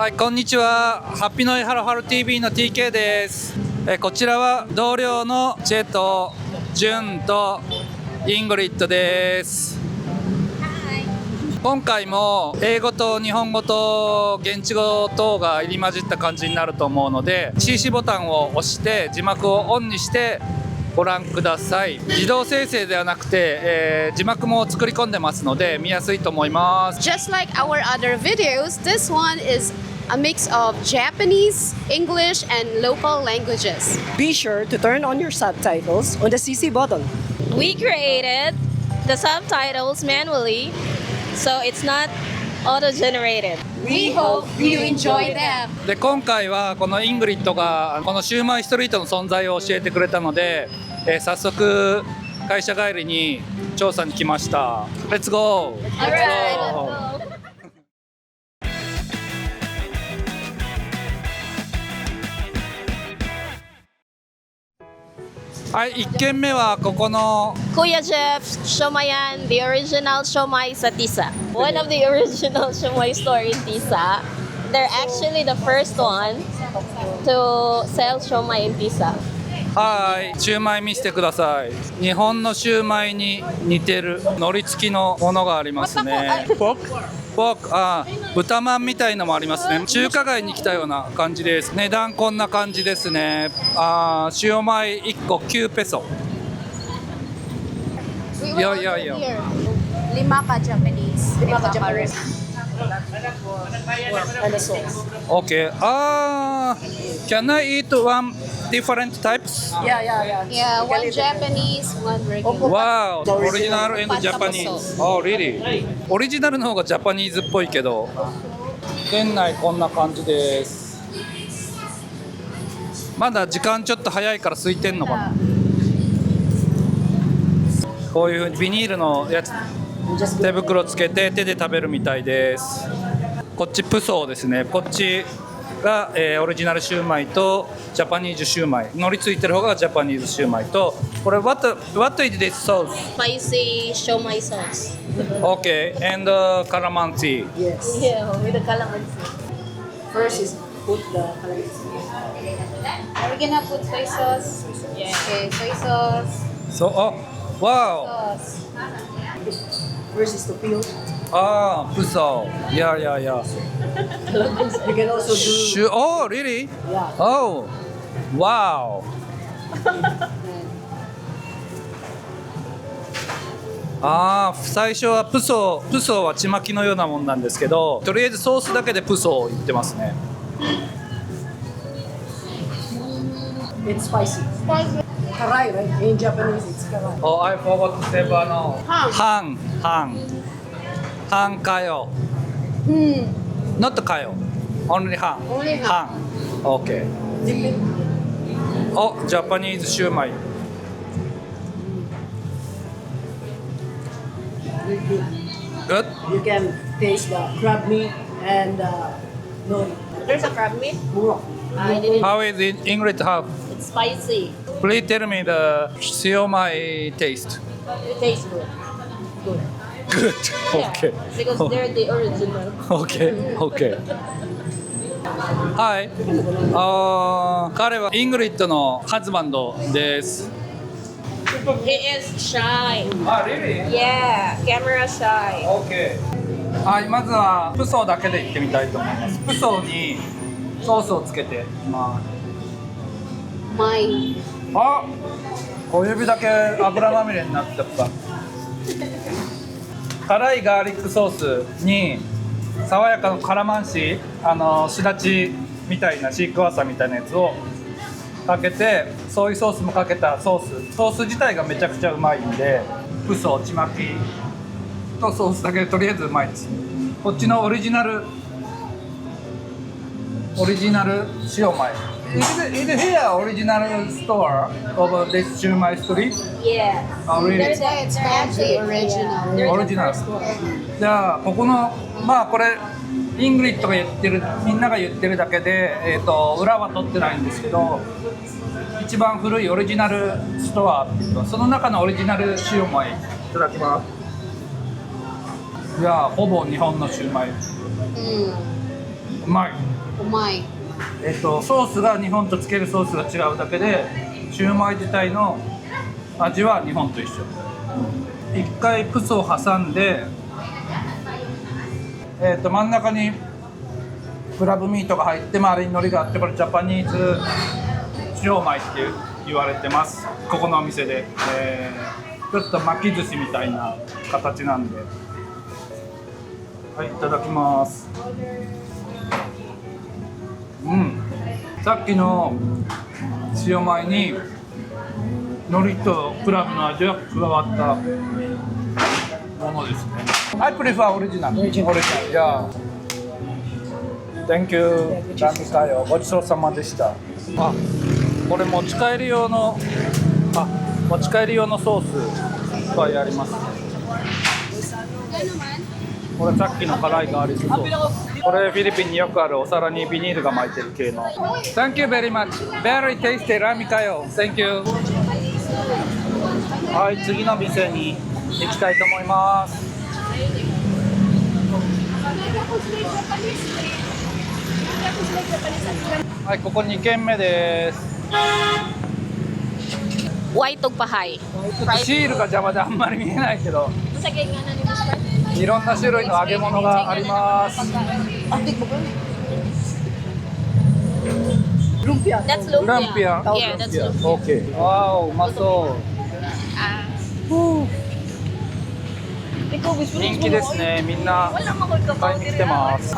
はい、こんにちは。ハッピーノイハロハロ TV の TK です。こちらは同僚のチェとジュンとイングリッドです。今回も英語と日本語と現地語等が入り混じった感じになると思うので CC ボタンを押して字幕をオンにしてご覧ください。自動生成ではなくて、字幕も作り込んでますので見やすいと思います。 Just like our other videos, this one is a mix of Japanese, English, and local languages. Be sure to turn on your subtitles on the CC button. We created the subtitles manually, so it's not auto-generated. We hope you enjoy them. で今回はこのイングリッドがこのシューマイストリートの存在を教えてくれたので、早速会社帰りに調査に来ました。レッツゴー。はい、1軒目はここの Kuya Jeff's Shomayan, the original Shomai sa Tisa. One of the original Shomai store in Tisa. They're actually the first one to sell Shomai in Tisa. はい、シューマイ見せてください。日本のシューマイに似てる海苔付きのものがありますね。ポーク、豚まんみたいのもありますね。中華街に来たような感じです。値段こんな感じですね。シューマイ1個9ペソ。いやいやいや。Lima ka Japanese. Lima ka Japanese. And the sauce. Okay. Can I eat one different types? Yeah, one Japanese, one regular. Wow, original and Japanese. Oh, really? オリジナルの方がジャパニーズっぽいけど。店内こんな感じです。まだ時間ちょっと早いから空いてんのかな。こういうビニールのやつ手袋つけて手で食べるみたいです。こっちプソーですね。こっちが、オリジナルシューマイとジャパニーズシューマイ。海苔ついてる方がジャパニーズシューマイとこれ what is this sauce? Spicy Shomai sauce. Okay, and calamansi. Yes. Yeah, with the calamansi. First is put the calamansi. Are we gonna put soy sauce? Yeah. Okay, soy sauce. So, wow. Sauce. First is to peel.プソー。Yeah. You can also do. Oh, really? Yeah. Oh, wow. 最初はプソーはちまきのようなもんなんですけど、とりあえずソースだけでプソーを言ってますね。It's spicy. Karai, right? In Japanese, it's karai. Oh, I forgot to say Hanかよ。Not かよ。Only ハン。Only ハン。Okay. ジャパニーズシューマイ。Good? You can taste the crab meat and nori. There's a crab meat. Murok. I didn't. How is it English half? It's spicy. Please tell me the siomai taste. It tastes good. Good. Good. Okay. Yeah, because they're the original. Okay. はい。彼はイングリッドのハズバンドです。He is shy. Really? Yeah, camera shy. Okay. はい、まずはプソーだけでいってみたいと思います。プソーにソースをつけています。Mine. 小指だけ油まみれになっちゃった。辛いガーリックソースに爽やかなカラマンシー、すだちみたいなシークワーサーみたいなやつをかけて、ソイソースもかけたソース自体がめちゃくちゃうまいんで、プソーちまきとソースだけでとりあえずうまいです。こっちのオリジナルシューマイ。Is it here original store of this Shumai street? Yeah. Oh, really? That's why it's actually original. オリジナル。じゃあここのこれイングリッドが言ってる、みんなが言ってるだけで、裏は取ってないんですけど、一番古いオリジナルストアっていうか、その中のオリジナルシューマイいただきます。いやほぼ日本のシューマイ。うまい。 Oh my. ソースが日本とつけるソースが違うだけで、シューマイ自体の味は日本と一緒。一回プスを挟んで、真ん中にクラブミートが入って周りに海苔があって、これジャパニーズシューマイって言われてます、ここのお店で。ちょっと巻き寿司みたいな形なんで。はい、いただきます。さっきの塩米に海苔とクラブの味が加わったものですね。I prefer original. Original. Yeah. Thank you. ラミカよ。ごちそうさまでした。あ、これ持ち帰り用のソースいっぱいありますね。これさっきの辛いガーリックソース。これフィリピンによくあるお皿にビニールが巻いてる系の。Thank you very much. Very tasty ラミカよ。Thank you. はい、次の店に行きたいと思います。はい、ここ2軒目です。 White Tugpahay. シールが邪魔であんまり見えないけど、 Sa ganyan na ni Mr. いろんな種類の揚げ物があります。 Lumpia. That's lumpia. ランピア。 Yeah, that's lumpia. オッケー。わー、うまそう。 Ah. 人気ですね。みんな買いに来てます。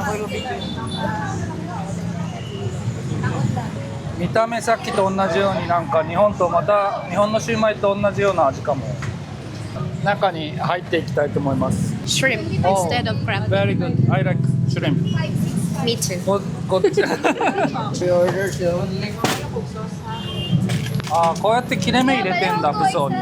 見た目さっきと同じようになんか日本のシューマイと同じような味かも。中に入っていきたいと思います。 Shrimp Oh. instead of crab. Very good. I like shrimp. Me too. こっち。あー、こうやって切れ目入れてんだ、プソに。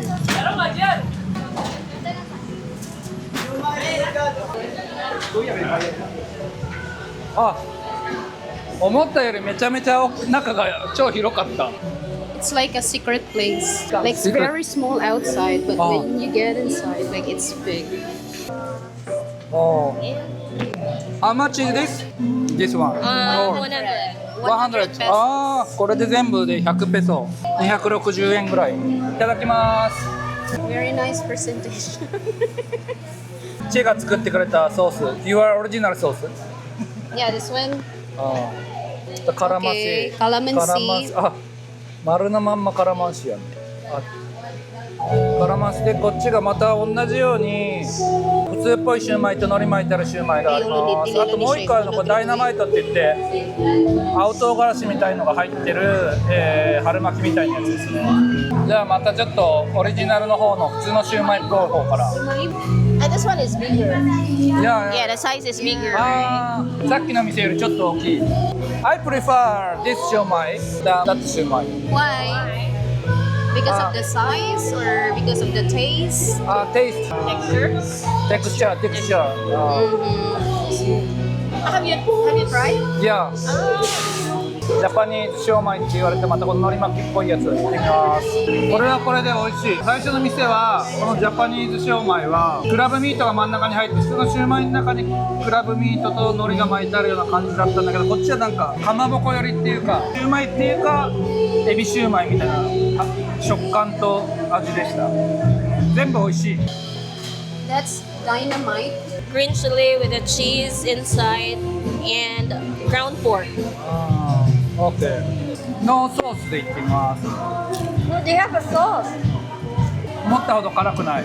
あ、思ったよりめちゃめちゃ中が超広かった。 It's like a secret place. Like it's Secret. very small outside, but Oh. when you get inside, like it's big. Oh. How much is this? This one. Oh. 100. 100. ああ、これで全部で100ペソ。260円ぐらい。いただきます。 Very nice presentation. チェが作ってくれたソース。Your original ソース。 Yeah, this one. ああ。カラマシ。 Okay, calamansi. あ、丸のまんまカラマンシやね。あ、カラマンシでこっちがまた同じように普通っぽいシューマイと海苔巻いてあるシューマイがあります。あともう一個あるのこれダイナマイトって言って青唐辛子みたいのが入ってる、春巻きみたいなやつですね。じゃあまたちょっとオリジナルの方の普通のシューマイっぽい方から。 And this one is bigger. いや Yeah, the size is bigger. あー、さっきの店よりちょっと大きい。I prefer this シューマイ than that シューマイ。 Why? Because of the size or because of the taste? あ、taste。 Texture? texture。Have you tried? いや、ジャパニーズシューマイって言われてまたこの海苔巻きっぽいやつ行ってみます。これはこれで美味しい。最初の店はこのジャパニーズシューマイはクラブミートが真ん中に入って普通のシューマイの中にクラブミートと海苔が巻いてあるような感じだったんだけど、こっちはなんかかまぼこ寄りっていうかシューマイっていうかエビシューマイみたいな食感と味でした。全部美味しい。 That's dynamite. Green chili with the cheese inside and ground pork. あー、OK。ノーソースでいってみます。 No, they have a sauce. 思ったほど辛くない。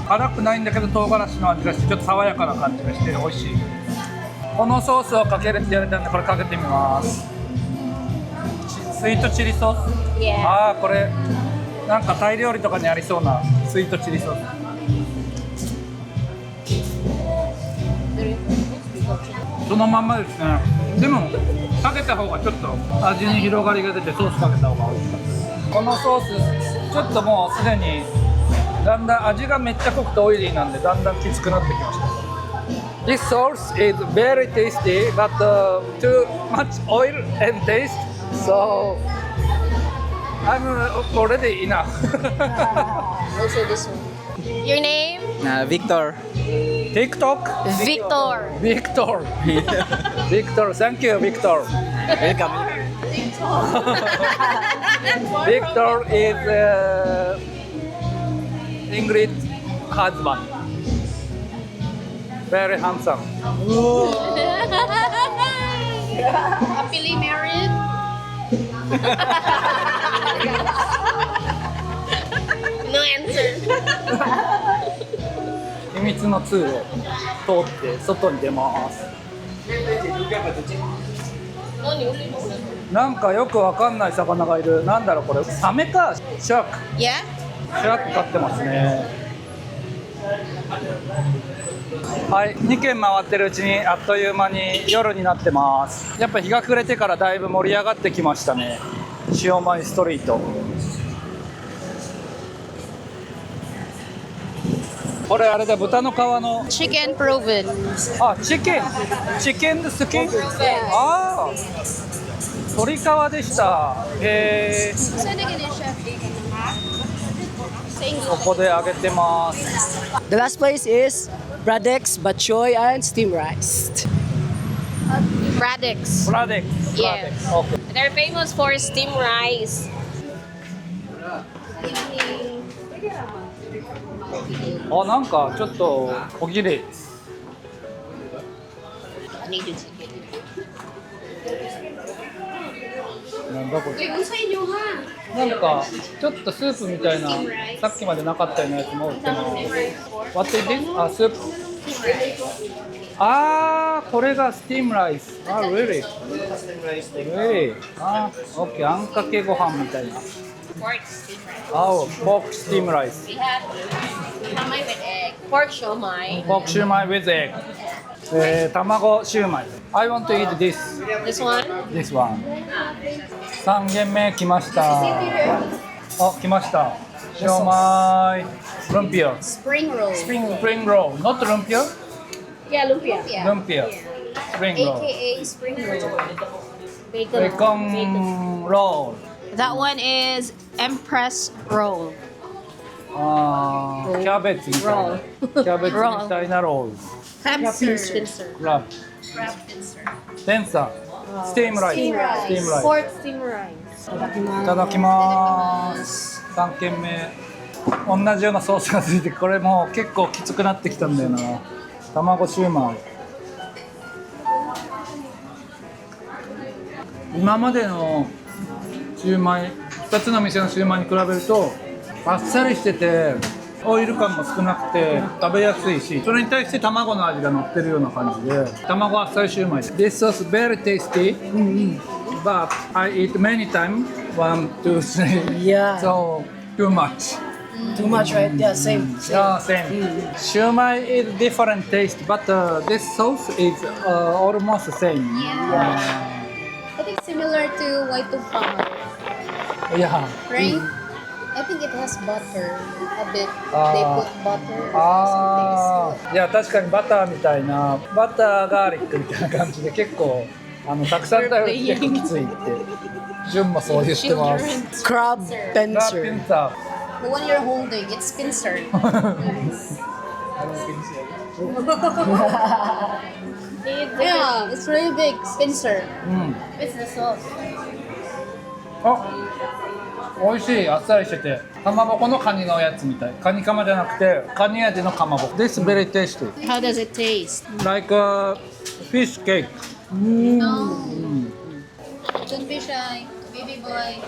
辛くないんだけど唐辛子の味がしてちょっと爽やかな感じがして美味しい。このソースをかけるって言われたんでこれかけてみます。スイートチリソース。 Yeah. ああ、これなんかタイ料理とかにありそうなスイートチリソース。そのまんまですね。でもかけた方がちょっと味に広がりが出てソースかけた方が美味しかった。このソースちょっともうすでにだんだん味がめっちゃ濃くてオイリーなんでだんだんきつくなってきました。 This sauce is very tasty but too much oil and taste so I'm already enough. Also this one. Your name? Victor. TikTok? Victor. Victor. Victor, thank you, Victor. Welcome. Victor is Ingrid husband. Very handsome. Happily married. No answer. 秘密の通路を通って外に出ます。なんかよくわかんない魚がいる。なんだろうこれ？サメか？シャーク。 Yeah. シャーク飼ってますね。はい、2軒回ってるうちにあっという間に夜になってます。やっぱ日が暮れてからだいぶ盛り上がってきましたね。塩米ストリート。これあれだ、豚の皮の Chicken proven. あ、チキンスキン。ああ、鶏皮でした。へえ。ここで揚げてます。 The last place is Bradex, Bok Choy, and steamed rice. Radix. ブラデックス。Yeah. OK。 They're famous for steamed rice. あ、なんかちょっと小切れです。なんだこれ。なんかちょっとスープみたいな、さっきまでなかったようなやつも売ってます。What is this? あ、スープ。あー、これがスティームライス。あ、really? Really? あ、OK。あんかけご飯みたいな。あ、ポークスティームライス。 We have siomai with egg, pork siomai. ポークシューマイ with egg。卵シューマイ。I want to eat this. This one. This one。3軒目来ました。あ、来ました。シューマイ。ルンピア。 Spring roll. スプリングロール。Not ルンピア？ Yeah, lumpia. ルンピア。スプリングロール。 AKA spring roll. Bacon. ベコンロール。 That one is Empress roll. あー、キャベツみたいな。キャベツみたいなロール。 Spencer. クラブ。スペンサー。スティームライス。スティームライス。 Pork steamed rice. いただきます。3軒目。同じようなソースがついて、これもう結構きつくなってきたんだよな。卵シューマイ。今までのシューマイ、2つの店のシューマイに比べるとあっさりしててオイル感も少なくて食べやすいし、それに対して卵の味が乗ってるような感じで、卵あっさりシューマイ。This sauce very tasty, but I eat many times, 1, 2, 3, Yeah. so too much. Too much, right? Yeah, same. Yeah, same. Shumai is different taste, but this sauce is almost same. I think similar to white tumpang, Yeah. right? I think it has butter a bit. Ah. They put butter or あ something. あ、いや確かにバターみたいな、バターガーリックみたいな感じで結構たくさん食べると結構きついって。純もそう言ってます。 Crab ラピ Pencer. ンサ The one you're holding, it's pincer. Yeah, it's really big. Pincer. うん。 It's the sauce. あ、美味しい。あっさりしてて、かまぼこのカニのやつみたい。カニカマじゃなくてカニ味のかまぼこ。This very tasty. How does it taste? Like a fish cake. No. Don't be shy, baby boy.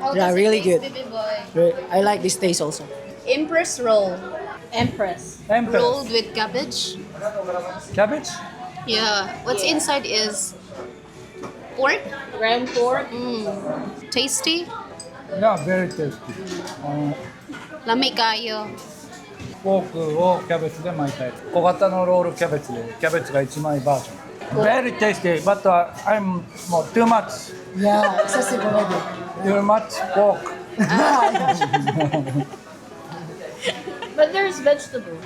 How Yeah, does it really taste, good. baby boy? Right. I like this taste also. Empress roll. Empress. Empress. Rolled with cabbage. Cabbage? Yeah. What's inside is pork. Ground pork. Tasty. Yeah, very tasty. Lami kayo. フォークをキャベツで巻いたやつ。小型のロールキャベツで、キャベツが1枚バージョン。Very tasty, but I'm more too much. Yeah, excessive already. Too much pork. But there's vegetable.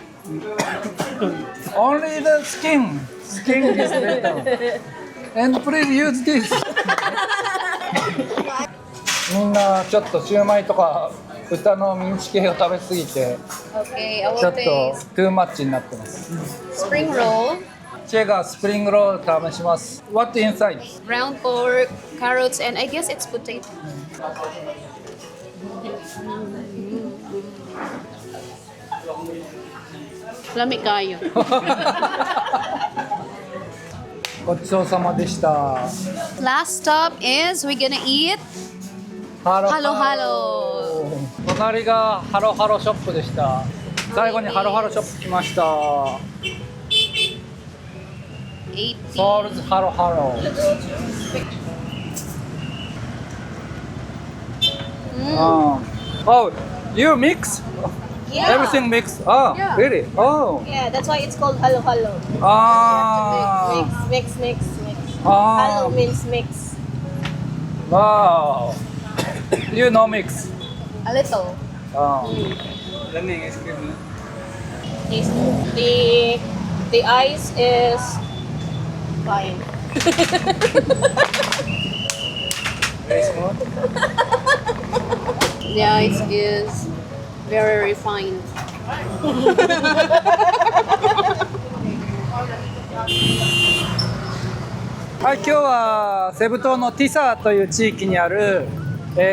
Only the skin. Skin is better. And please use this. みんなちょっとシューマイとか豚のミンチ系を食べ過ぎて Okay, I ちょ will っと taste トゥーマッチになってます。 spring roll, チェがスプリングロール試します。What inside? ground pork, carrots, and I guess it's potato. Lamig kayo. ごちそうさまでした。 Last stop is we're gonna eat ハロ halo halo. 隣がハロハロショップでした。最後にハロハロショップ来ました。 80. ソウルズハロハロ。Oh, you mix? Yeah. Everything mix? Oh, Yeah. really? Oh. Yeah, that's why it's called halo halo. Ah. Mix, mix, mix, mix. Ah. Halo means mix. Wow. You know mix? A little. Oh. Tasty. The ice is fine. Very smooth. The ice is very refined. はい、今日はセブ島のティサという地域にある、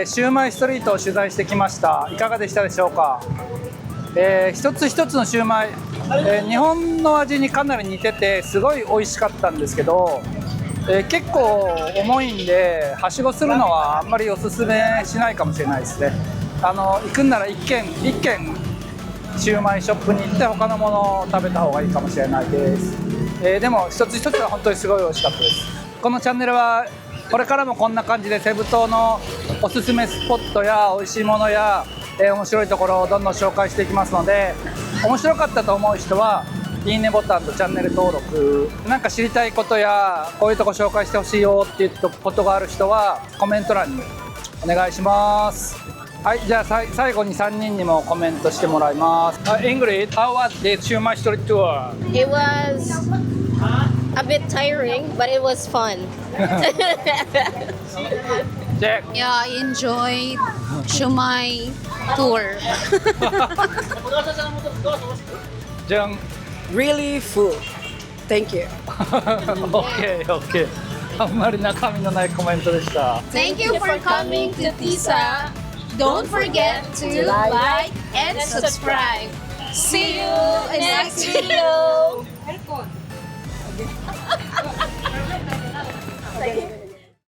シューマイストリートを取材してきました。いかがでしたでしょうか。一つ一つのシューマイ、日本の味にかなり似ててすごい美味しかったんですけど、結構重いんではしごするのはあんまりおすすめしないかもしれないですね。行くんなら一軒シューマイショップに行って他のものを食べた方がいいかもしれないです。でも一つ一つは本当にすごい美味しかったです。このチャンネルはこれからもこんな感じでセブ島のおすすめスポットや美味しいものや、面白いところをどんどん紹介していきますので、面白かったと思う人はいいねボタンとチャンネル登録、なんか知りたいことやこういうとこ紹介してほしいよっていうことがある人はコメント欄にお願いします。はい、じゃあ最後に3人にもコメントしてもらいます。Ingrid, how was the Chiang Mai Street Tour? It was a bit tiring, but it was fun. Jack. Yeah, I enjoyed Shumai tour. Jung. Really full. Thank you. OK。あんまり中身のないコメントでした。 Thank you for coming to Tisa. Don't forget to like and subscribe. See you in next video.